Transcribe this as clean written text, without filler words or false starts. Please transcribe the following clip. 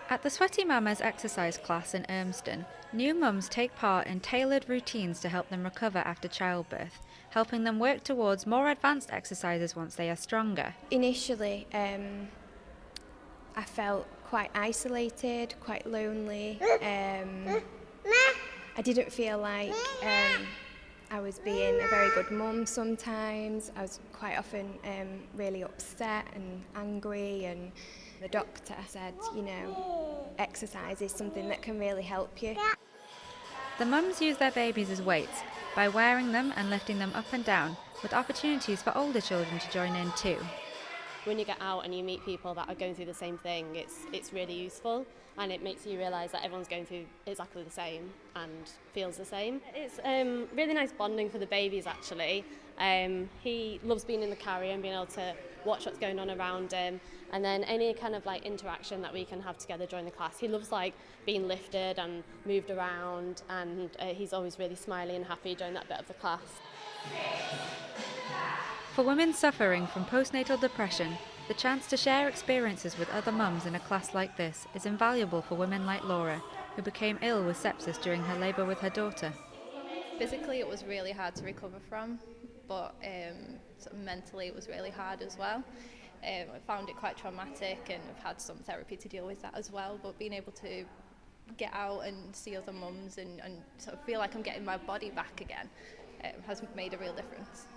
At the Sweaty Mamas exercise class in Urmston, new mums take part in tailored routines to help them recover after childbirth, helping them work towards more advanced exercises once they are stronger. Initially, I felt quite isolated, quite lonely. I didn't feel like I was being a very good mum sometimes. I was quite often really upset and angry, and the doctor said, exercise is something that can really help you. The mums use their babies as weights by wearing them and lifting them up and down, with opportunities for older children to join in too. When you get out and you meet people that are going through the same thing, it's really useful, and it makes you realise that everyone's going through exactly the same and feels the same. It's really nice bonding for the babies actually. He loves being in the carrier and being able to watch what's going on around him, and then any kind of like interaction that we can have together during the class. He loves like being lifted and moved around, and he's always really smiley and happy during that bit of the class. For women suffering from postnatal depression, the chance to share experiences with other mums in a class like this is invaluable for women like Laura, who became ill with sepsis during her labour with her daughter. Physically, it was really hard to recover from, but sort of mentally, it was really hard as well. I found it quite traumatic, and I've had some therapy to deal with that as well. But being able to get out and see other mums and sort of feel like I'm getting my body back again has made a real difference.